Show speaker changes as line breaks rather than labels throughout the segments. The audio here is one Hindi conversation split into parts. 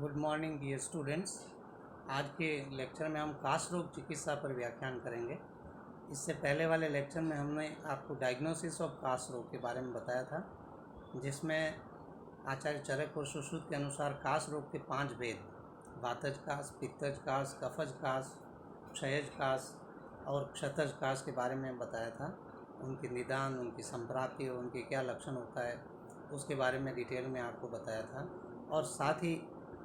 Good morning dear students. आज के लेक्चर में हम काश रोग चिकित्सा पर व्याख्यान करेंगे। इससे पहले वाले लेक्चर में हमने आपको डायग्नोसिस ऑफ काश रोग के बारे में बताया था, जिसमें आचार्य चरक और सुश्रुत के अनुसार काश रोग के 5 भेद वातज काश, पित्तज काश, कफज काश, क्षयज काश और क्षतज काश के बारे में बताया था। उनके निदान, उनकी संप्राप्ति और उनके क्या लक्षण होता है उसके बारे में डिटेल में आपको बताया था। और साथ ही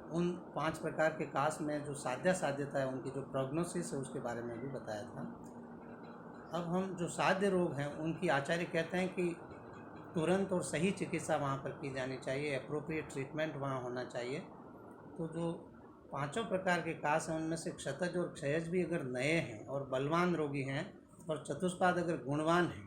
उन 5 प्रकार के काश में जो साध्यता है, उनकी जो प्रोग्नोसिस है उसके बारे में भी बताया था। अब हम जो साध्य रोग हैं उनकी आचार्य कहते हैं कि तुरंत और सही चिकित्सा वहाँ पर की जानी चाहिए, अप्रोप्रिएट ट्रीटमेंट वहाँ होना चाहिए। तो जो 5 प्रकार के काश हैं उनमें से क्षतज और क्षयज भी अगर नए हैं और बलवान रोगी हैं और चतुष्पाद अगर गुणवान हैं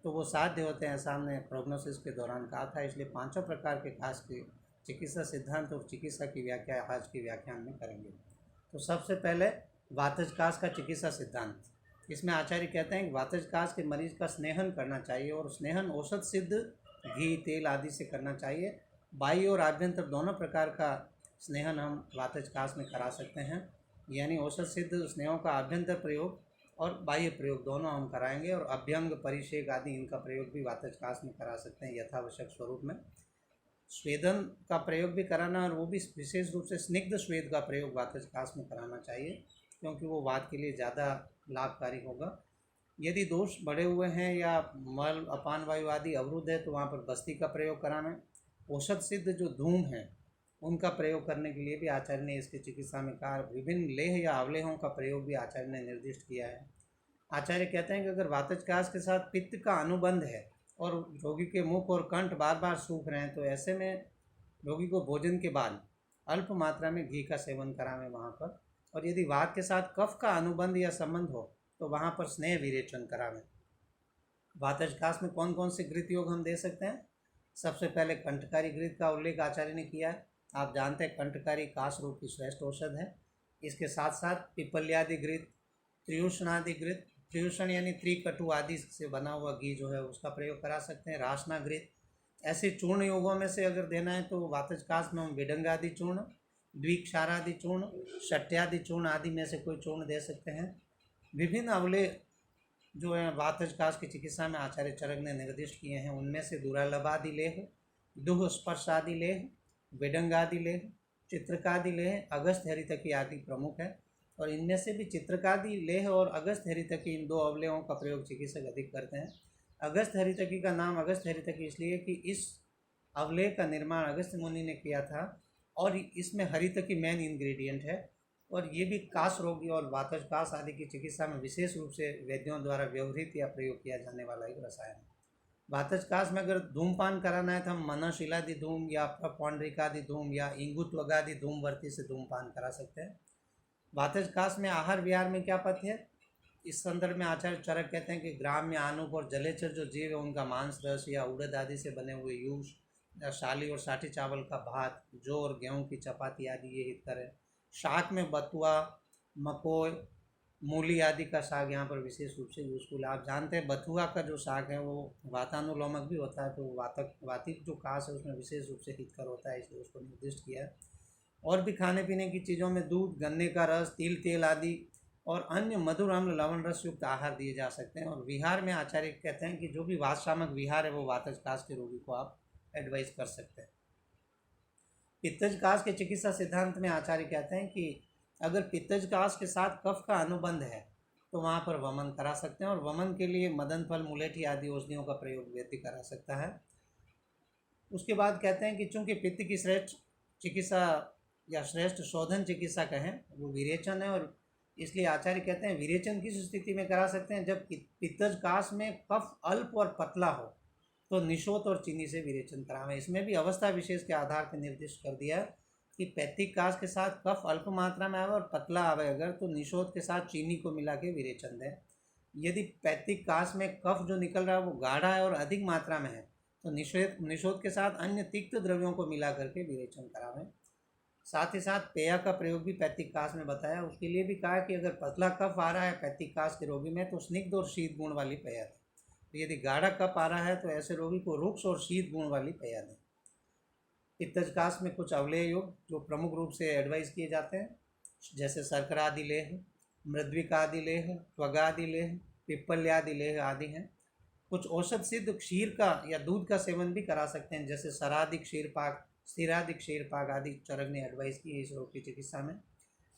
तो वो साध्य होते हैं, ऐसा हमने प्रोग्नोसिस के दौरान कहा था। इसलिए 5 प्रकार के काश की चिकित्सा सिद्धांत और चिकित्सा की व्याख्या आज की व्याख्यान में करेंगे। तो सबसे पहले वातज काश का चिकित्सा सिद्धांत। इसमें आचार्य कहते हैं कि वातज काश के मरीज का स्नेहन करना चाहिए और स्नेहन औषध सिद्ध घी, तेल आदि से करना चाहिए। बाह्य और आभ्यंतर दोनों प्रकार का स्नेहन हम वातज काश में करा सकते हैं, यानी औषध सिद्ध स्नेहों का आभ्यंतर प्रयोग और बाह्य प्रयोग दोनों हम कराएंगे। और अभ्यंग, परिषेक आदि इनका प्रयोग भी वातज काश में करा सकते हैं यथावश्यक स्वरूप में। स्वेदन का प्रयोग भी कराना, और वो भी विशेष रूप से स्निग्ध स्वेद का प्रयोग वातज काश में कराना चाहिए, क्योंकि वो वात के लिए ज़्यादा लाभकारी होगा। यदि दोष बढ़े हुए हैं या मल, अपान वायु आदि अवरुद्ध है तो वहाँ पर बस्ती का प्रयोग कराना। औषध सिद्ध जो धूम है उनका प्रयोग करने के लिए भी आचार्य ने इसकी चिकित्सा में कहा। विभिन्न लेह या अवलेहों का प्रयोग भी आचार्य ने निर्दिष्ट किया है। आचार्य कहते हैं कि अगर वातज काश के साथ पित्त का अनुबंध है और रोगी के मुख और कंठ बार बार सूख रहे हैं तो ऐसे में रोगी को भोजन के बाद अल्प मात्रा में घी का सेवन करावें वहाँ पर। और यदि वात के साथ कफ का अनुबंध या संबंध हो तो वहाँ पर स्नेह विरेचन करावें। वातज काश में कौन कौन से घृत योग हम दे सकते हैं? सबसे पहले कंठकारी घृत का उल्लेख आचार्य ने किया है। आप जानते हैं कंठकारी काश रोग की श्रेष्ठ औषध है। इसके साथ साथ पिपल्यादि घृत, त्रियुषणादि घृत, त्रियुषण यानी त्रिकटु आदि से बना हुआ घी जो है उसका प्रयोग करा सकते हैं। रासना घृत, ऐसे चूर्ण योगों में से अगर देना है तो वातज काश में हम विडंगादि चूर्ण, द्विक्षारादि चूर्ण, शट्यादि चूर्ण आदि में से कोई चूर्ण दे सकते हैं। विभिन्न अवले जो है वातज काश की चिकित्सा में आचार्य चरक ने निर्दिष्ट किए हैं। उनमें से दुरालभादि लेह, दुह स्पर्शादि लेह, विडंगादि लेह, चित्रकादि लेह, अगस्त्य हरितकी आदि प्रमुख है। और इनमें से भी चित्रकादि लेह और अगस्त्य हरितकी, इन 2 अवलेहों का प्रयोग चिकित्सक अधिक करते हैं। अगस्त्य हरितकी का नाम अगस्त्य हरितकी इसलिए कि इस अवलेह का निर्माण अगस्त्य मुनि ने किया था और इसमें हरितकी मेन इंग्रेडिएंट है। और ये भी काश रोगी और वातज काश आदि की चिकित्सा में विशेष रूप से वैद्यों द्वारा व्यवहृत या प्रयोग किया जाने वाला एक रसायन है। वातज काश में अगर धूमपान कराना है तो हम मनशिलादि धूम या प्रपौंड्रिकादि धूम या इंगुत्वगादि धूमवर्ती से धूमपान करा सकते हैं। वातज काश में आहार विहार में क्या पथ्य है? इस संदर्भ में आचार्य चरक कहते हैं कि ग्राम्य, आनुक और जलेचर जो जीव है उनका मांस, रस या उड़द आदि से बने हुए यूष या शाली और साठी चावल का भात, जौ और गेहूं की चपाती आदि ये हितकर है। शाक में बथुआ, मकोय, मूली आदि का साग यहाँ पर विशेष रूप से यूजफुल है। आप जानते हैं बथुआ का जो साग है वो वातानुलोमक भी होता है, तो वातिक जो काश है उसमें विशेष रूप से हितकर होता है, इसलिए उसको निर्दिष्ट किया है। और भी खाने पीने की चीज़ों में दूध, गन्ने का रस, तिल तेल आदि और अन्य मधुर अम्ल लवण रस युक्त आहार दिए जा सकते हैं। और विहार में आचार्य कहते हैं कि जो भी वातशामक विहार है वो वातज काश के रोगी को आप एडवाइस कर सकते हैं। पित्तज काश के चिकित्सा सिद्धांत में आचार्य कहते हैं कि अगर पित्तज काश के साथ कफ का अनुबंध है तो वहाँ पर वमन करा सकते हैं। और वमन के लिए मदन फल, मुलेठी आदि औषधियों का प्रयोग व्यक्ति करा सकता है। उसके बाद कहते हैं कि चूँकि पित्त की श्रेष्ठ चिकित्सा या श्रेष्ठ शोधन चिकित्सा कहें वो विरेचन है, और इसलिए आचार्य कहते हैं विरेचन किस स्थिति में करा सकते हैं? जब पित्तज काश में कफ अल्प और पतला हो तो निशोत और चीनी से विरेचन करावें। इसमें भी अवस्था विशेष के आधार पर निर्दिष्ट कर दिया है कि पैथिक काश के साथ कफ अल्प मात्रा में आवे और पतला आवे अगर तो निशोत के साथ चीनी को मिला के विरेचन दें। यदि पैथिक काश में कफ जो निकल रहा है वो गाढ़ा है और अधिक मात्रा में है तो निशोत के साथ अन्य तिक्त द्रव्यों को मिला करके विरेचन करावें। साथ ही साथ पेय का प्रयोग भी पैथिक काश में बताया। उसके लिए भी कहा कि अगर पतला कफ आ रहा है पैथिक काश के रोगी में तो स्निग्ध और शीत गुण वाली पेय दें। तो यदि गाढ़ा कफ आ रहा है तो ऐसे रोगी को रुक्ष और शीत गुण वाली पेय दें। पित्तज काश में कुछ अवलेह योग जो प्रमुख रूप से एडवाइस किए जाते हैं, जैसे शर्करादि लेह, मृद्विकादि लेह, त्वगादि लेह, पिप्पल्यादि लेह आदि हैं। कुछ औषध सिद्ध क्षीर का या दूध का सेवन भी करा सकते हैं, जैसे सरादि क्षीर पाक, स्थिरादि क्षीर पाक आदि चरक ने एडवाइस की है इस रोग की चिकित्सा में।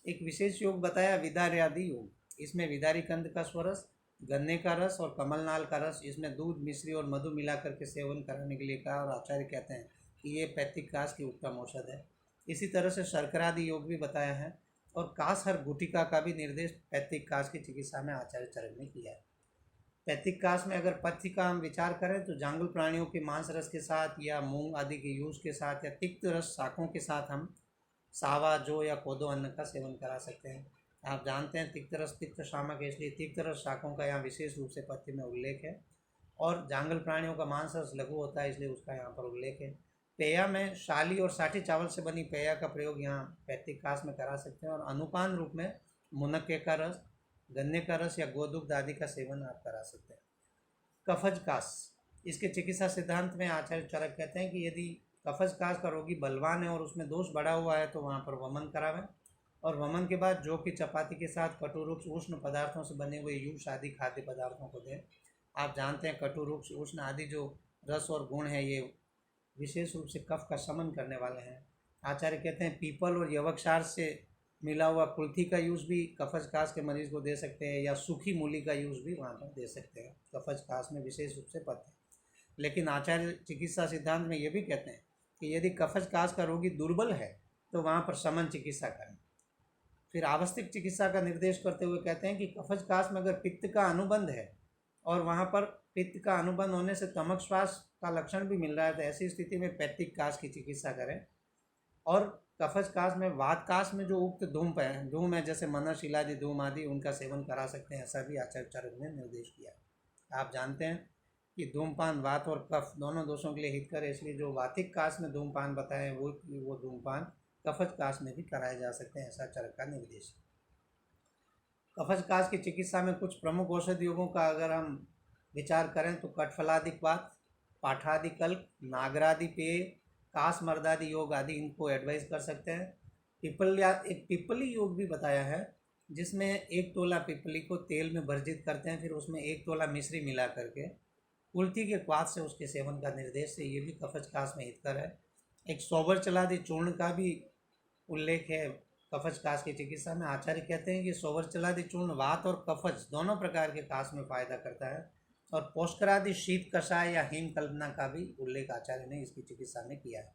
एक विशेष योग बताया विदार्यादि योग, इसमें विदारी कंद का स्वरस, गन्ने का रस और कमलनाल का रस, इसमें दूध, मिश्री और मधु मिला करके सेवन कराने के लिए कहा, और आचार्य कहते हैं कि ये पैथिक काश की उत्तम औषध है। इसी तरह से शर्करादि योग भी बताया है, और काशहर गुटिका का भी निर्देश पैथिक काश की चिकित्सा में आचार्य चरक ने किया है। पैथिक काश में अगर पथ्य का हम विचार करें तो जांगल प्राणियों के मांस रस के साथ या मूंग आदि के यूज के साथ या तिक्त रस शाकों के साथ हम सावा, जौ या कोदो अन्न का सेवन करा सकते हैं। आप जानते हैं तिक्त रस तिक्त शामक है, इसलिए तिक्त रस शाकों का यहाँ विशेष रूप से पथ्य में उल्लेख है, और जांगल प्राणियों का मांस रस लघु होता है, इसलिए उसका यहाँ पर उल्लेख है। पेया में शाली और साठी चावल से बनी पेया का प्रयोग यहाँ पैथिक काश में करा सकते हैं, और अनुपान रूप में मुनक्के का रस, गन्ने का रस या गोदुग्ध आदि का सेवन आप करा सकते हैं। कफज काश, इसके चिकित्सा सिद्धांत में आचार्य चरक कहते हैं कि यदि कफज काश का रोगी बलवान है और उसमें दोष बढ़ा हुआ है तो वहाँ पर वमन करावें, और वमन के बाद जौ की चपाती के साथ कटुरुक्ष उष्ण पदार्थों से बने हुए यूष आदि खाद्य पदार्थों को दें। आप जानते हैं कटुरुक्ष उष्ण आदि जो रस और गुण है ये विशेष रूप से कफ का शमन करने वाले हैं। आचार्य कहते हैं पीपल और यवक्षार से मिला हुआ कुल्थी का यूज़ भी कफज काश के मरीज को दे सकते हैं, या सूखी मूली का यूज़ भी वहाँ पर दे सकते हैं। कफज काश में विशेष रूप से पथ्य। लेकिन आचार्य चिकित्सा सिद्धांत में ये भी कहते हैं कि यदि कफज काश का रोगी दुर्बल है तो वहाँ पर शमन चिकित्सा करें। फिर आवश्यक चिकित्सा का निर्देश करते हुए कहते हैं कि कफज काश में अगर पित्त का अनुबंध है और वहाँ पर पित्त का अनुबंध होने से तमक श्वास का लक्षण भी मिल रहा है, तो ऐसी स्थिति में पैथिक काश की चिकित्सा करें। और कफज काश में वात काश में जो उक्त धूम है जैसे मनशिलादि धूम आदि, उनका सेवन करा सकते हैं, ऐसा भी आचार्य चरक ने निर्देश किया। आप जानते हैं कि धूमपान वात और कफ दोनों दोषों के लिए हितकर है, इसलिए जो वातिक काश में धूमपान बताए वो धूमपान कफज काश में भी कराए जा सकते हैं, ऐसा चरक का निर्देश। कफज काश की चिकित्सा में कुछ प्रमुख औषधि योगों का अगर हम विचार करें तो कटफलादिक्वात, पाठादिकल्प, नागरादि पेय, काश मर्दादि योग आदि इनको एडवाइस कर सकते हैं। एक पिपली योग भी बताया है, जिसमें 1 तोला पिपली को तेल में भर्जित करते हैं, फिर उसमें 1 तोला मिश्री मिला करके कुल्थी के क्वाथ से उसके सेवन का निर्देश है, ये भी कफज काश में हितकर है। एक सोबर चलादि चूर्ण का भी उल्लेख है कफज काश की चिकित्सा में। आचार्य कहते हैं कि सोबर चलादि चूर्ण वात और कफज दोनों प्रकार के काश में फायदा करता है, और पोष्करादि शीत कषाय या हिम कल्पना का भी उल्लेख आचार्य ने इसकी चिकित्सा में किया है।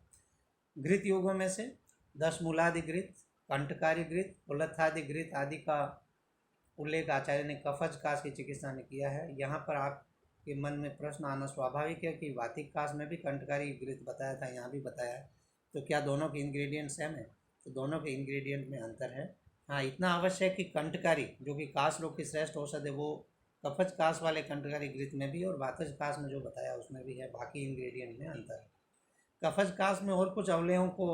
घृत योगों में से 10 मूलादि घृत, कंटकारी घृत, उलथादि घृत आदि का उल्लेख आचार्य ने कफज काश की चिकित्सा में किया है। यहाँ पर आपके मन में प्रश्न आना स्वाभाविक है कि वातिक काश में भी कंटकारी घृत बताया था, यहाँ भी बताया है, तो क्या दोनों के इंग्रेडिएंट सेम है? तो दोनों के इंग्रेडिएंट में अंतर है। हाँ, इतना अवश्य है कि कंटकारी जो कि काश रोग की श्रेष्ठ औषध है वो कफज काश वाले कंटकारी घृत में भी और वातज काश में जो बताया उसमें भी है, बाकी इंग्रेडिएंट में अंतर है। कफज काश में और कुछ अवलेहों को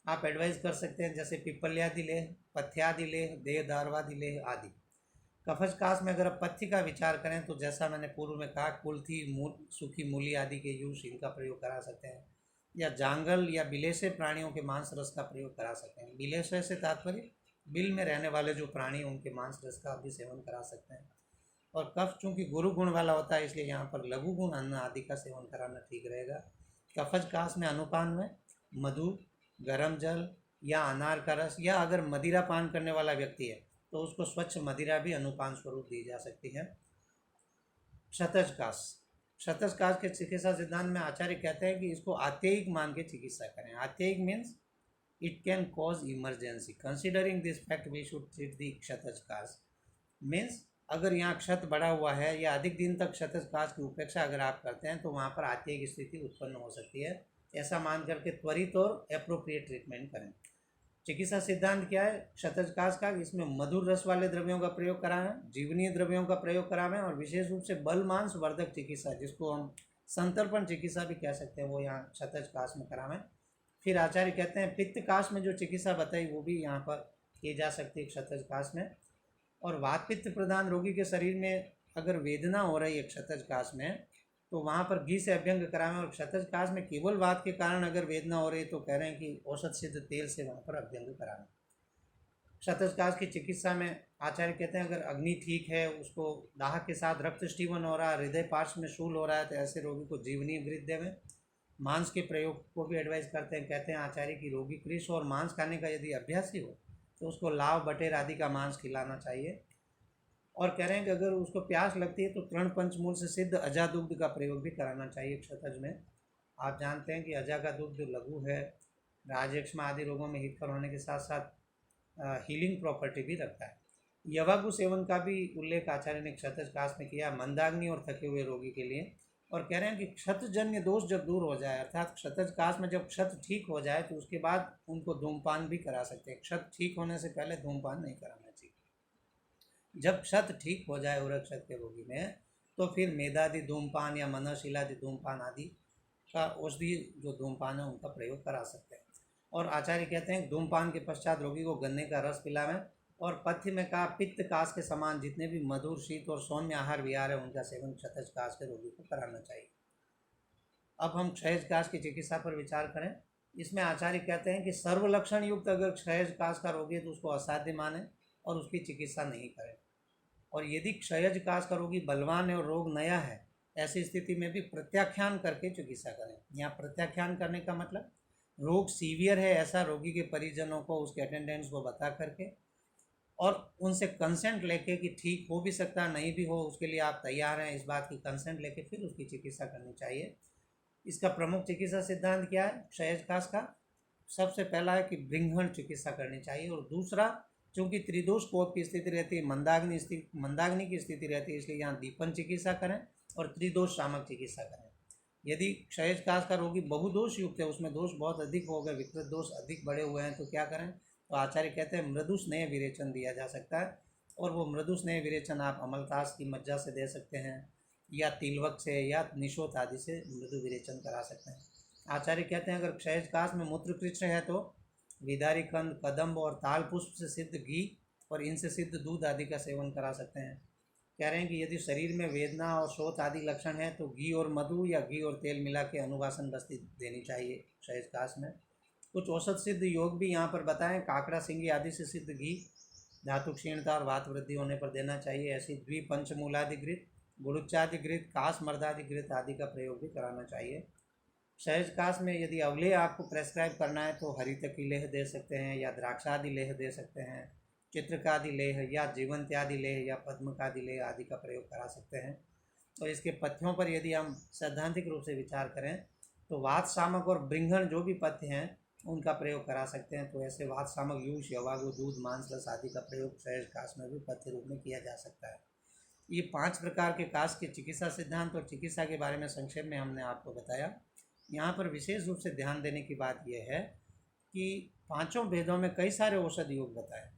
आप एडवाइस कर सकते हैं, जैसे पिपल्यादि लेह, पथ्यादि लेह, देहदारवादि लेह आदि। कफज काश में अगर आप पथ्य का विचार करें तो जैसा मैंने पूर्व में कहा, कुल्थी, सूखी मूली आदि के यूज इनका प्रयोग करा सकते हैं, या जांगल या बिलेसे प्राणियों के मांस रस का प्रयोग करा सकते हैं। बिलेसे से तात्पर्य बिल में रहने वाले जो प्राणी उनके मांस रस का भी सेवन करा सकते हैं। और कफ चूँकि गुरु गुण वाला होता है, इसलिए यहाँ पर लघु गुण अन्न आदि का सेवन कराना ठीक रहेगा। कफज काश में अनुपान में मधु, गरम जल या अनार का रस, या अगर मदिरा पान करने वाला व्यक्ति है तो उसको स्वच्छ मदिरा भी अनुपान स्वरूप दी जा सकती है। शतज काश, शतज काश के चिकित्सा सिद्धांत में आचार्य कहते हैं कि इसको आत्ययिक मान के चिकित्सा करें। आत्ययिक means it can cause emergency, considering this fact we should treat the शतज काश। मीन्स अगर यहाँ क्षत बढ़ा हुआ है या अधिक दिन तक शतज काश की उपेक्षा अगर आप करते हैं तो वहाँ पर आत्ययिक स्थिति उत्पन्न हो सकती है, ऐसा मान करके त्वरित और एप्रोप्रिएट ट्रीटमेंट करें। चिकित्सा सिद्धांत क्या है शतज काश का? इसमें मधुर रस वाले द्रव्यों का प्रयोग करावें, जीवनीय द्रव्यों का प्रयोग करावें, और विशेष रूप से बल मांस वर्धक चिकित्सा, जिसको हम संतर्पण चिकित्सा भी कह सकते हैं, वो यहाँ शतज काश में करावें। फिर आचार्य कहते हैं पित्त काश में जो चिकित्सा बताई वो भी यहाँ पर की जा सकती है शतज काश में। और वात पित्त प्रधान रोगी के शरीर में अगर वेदना हो रही है शतज काश में तो वहाँ पर घी से अभ्यंग करावें। और क्षतज काश में केवल वात के कारण अगर वेदना हो रही तो कह रहे हैं कि औषध सिद्ध तेल से वहाँ पर अभ्यंग करावें। क्षतज काश की चिकित्सा में आचार्य कहते हैं अगर अग्नि ठीक है, उसको दाह के साथ रक्त स्टीवन हो रहा है, हृदय पार्श्व में शूल हो रहा है, तो ऐसे रोगी को जीवनी घृत देवें। मांस के प्रयोग को भी एडवाइस करते हैं। कहते हैं आचार्य की रोगी कृष और मांस खाने का यदि अभ्यासी हो तो उसको लाव बटेर आदि का मांस खिलाना चाहिए। और कह रहे हैं कि अगर उसको प्यास लगती है तो तृण पंचमूल से सिद्ध अजा दुग्ध का प्रयोग भी कराना चाहिए क्षतज में। आप जानते हैं कि अजा का दुग्ध लघु है, राजयक्ष्म आदि रोगों में हितकर होने के साथ साथ हीलिंग प्रॉपर्टी भी रखता है। यवागु सेवन का भी उल्लेख आचार्य ने क्षतज काश में किया, मंदाग्नि और थके हुए रोगी के लिए। और कह रहे हैं कि क्षतजन्य दोष जब दूर हो जाए, अर्थात क्षतज काश में जब क्षत ठीक हो जाए तो उसके बाद उनको धूमपान भी करा सकते हैं। क्षत ठीक होने से पहले धूमपान नहीं कराना चाहिए। जब क्षत ठीक हो जाए उरक क्षत के रोगी में तो फिर मेदादि धूमपान या मनशिलादि धूमपान आदि का औषधि जो धूमपान है उनका प्रयोग करा सकते हैं। और आचार्य कहते हैं धूमपान के पश्चात रोगी को गन्ने का रस पिलावें। और पथ्य में कहा पित्त काश के समान जितने भी मधुर शीत और सौम्य आहार विहार है उनका सेवन क्षतज काश के रोगी को कराना चाहिए। अब हम क्षयज काश की चिकित्सा पर विचार करें। इसमें आचार्य कहते हैं कि सर्वलक्षण युक्त अगर क्षयज काश का रोगी है तो उसको असाध्य माने और उसकी चिकित्सा नहीं करें। और यदि क्षयज काश का रोगी बलवान है और रोग नया है, ऐसी स्थिति में भी प्रत्याख्यान करके चिकित्सा करें। यहाँ प्रत्याख्यान करने का मतलब रोग सीवियर है ऐसा रोगी के परिजनों को, उसके अटेंडेंट्स को बता करके और उनसे कंसेंट लेके कि ठीक हो भी सकता है नहीं भी हो, उसके लिए आप तैयार हैं, इस बात की कंसेंट लेके फिर उसकी चिकित्सा करनी चाहिए। इसका प्रमुख चिकित्सा सिद्धांत क्या है क्षयज काश का? सबसे पहला है कि बृंघण चिकित्सा करनी चाहिए। और दूसरा, चूँकि त्रिदोष कोप की स्थिति रहती है, मंदाग्नि की स्थिति रहती है, इसलिए यहाँ दीपन चिकित्सा करें और त्रिदोष शामक चिकित्सा करें। यदि क्षयज काश का रोगी बहुदोष युक्त है, उसमें दोष बहुत अधिक हो गए, विकृत दोष अधिक बड़े हुए हैं, तो क्या करें? तो आचार्य कहते हैं मृदु स्नेह विरेचन दिया जा सकता है। और वो मृदु स्नेह विरेचन आप अमलतास की मज्जा से दे सकते हैं या तिलवक से या निशोत आदि से मृदु विरेचन करा सकते हैं। आचार्य कहते हैं अगर क्षयज काश में मूत्र कृष्ण है तो विदारी कंद, कदम्ब और ताल पुष्प से सिद्ध घी और इनसे सिद्ध दूध आदि का सेवन करा सकते हैं। कह रहे हैं कि यदि शरीर में वेदना और शोथ आदि लक्षण है तो घी और मधु या घी और तेल मिला के अनुवासन बस्ती देनी चाहिए क्षयज काश में। कुछ औषध सिद्ध योग भी यहाँ पर बताएं। काकड़ा सिंगी आदि से सिद्ध घी धातु क्षीणता और वात वृद्धि होने पर देना चाहिए। ऐसी द्विपंचमूलादि घृत, गुड़ुच्चादि घृत, काश मर्दादि घृत आदि का प्रयोग भी कराना चाहिए। क्षयज काश में यदि अवलेह आपको प्रेस्क्राइब करना है तो हरित की लेह दे सकते हैं या द्राक्षादि लेह दे सकते हैं, चित्रकादि लेह या जीवंत्यादि लेह या पद्मकादि लेह आदि का प्रयोग करा सकते हैं। और इसके पथ्यों पर यदि हम सैद्धांतिक रूप से विचार करें तो वात शामक और बृंघण जो भी पथ्य हैं उनका प्रयोग करा सकते हैं। तो ऐसे वात शामक यूष, यवागु, दूध, मांस रस आदि का प्रयोग क्षयज काश में भी पथ्य रूप में किया जा सकता है। ये 5 प्रकार के काश के चिकित्सा सिद्धांत और चिकित्सा के बारे में संक्षेप में हमने आपको बताया। यहाँ पर विशेष रूप से ध्यान देने की बात यह है कि 5 भेदों में कई सारे औषध योग बताए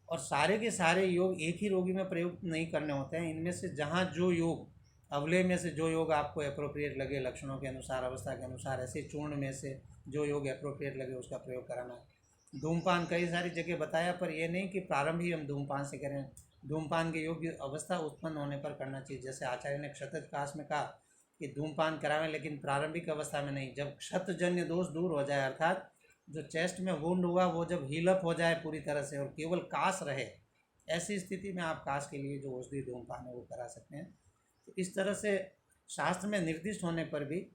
और सारे के सारे योग एक ही रोगी में प्रयोग नहीं करने होते हैं। इनमें से जहाँ जो योग, अवलेह में से जो योग आपको एप्रोप्रिएट लगे लक्षणों के अनुसार, अवस्था के अनुसार, ऐसे चूर्ण में से जो योग एप्रोप्रिएट लगे उसका प्रयोग कराना है। धूमपान कई सारी जगह बताया, पर यह नहीं कि प्रारंभ ही हम धूमपान से करें। धूमपान के योग्य अवस्था उत्पन्न होने पर करना चाहिए। जैसे आचार्य ने क्षतज काश में कहा कि धूमपान करावें, लेकिन प्रारंभिक अवस्था में नहीं। जब क्षतजन्य दोष दूर हो जाए, अर्थात जो चेस्ट में वुंड हुआ वो जब हीलअप हो जाए पूरी तरह से और केवल काश रहे, ऐसी स्थिति में आप काश के लिए जो औषधि धूमपान है वो करा सकते हैं। तो इस तरह से शास्त्र में निर्दिष्ट होने पर भी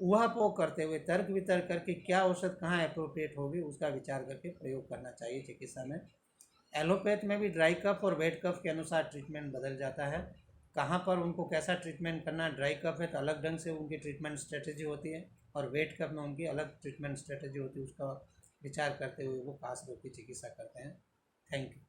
ऊहापोह करते हुए तर्क वितर्क करके क्या औषध कहाँ अप्रोप्रिएट होगी उसका विचार करके प्रयोग करना चाहिए चिकित्सा में। एलोपैथ में भी ड्राई कफ और वेट कफ के अनुसार ट्रीटमेंट बदल जाता है। कहाँ पर उनको कैसा ट्रीटमेंट करना है, ड्राई कफ है तो अलग ढंग से उनकी ट्रीटमेंट स्ट्रेटेजी होती है और वेट कफ में उनकी अलग ट्रीटमेंट स्ट्रेटेजी होती है। उसका विचार करते हुए वो काश रोग की चिकित्सा करते हैं। Thank you.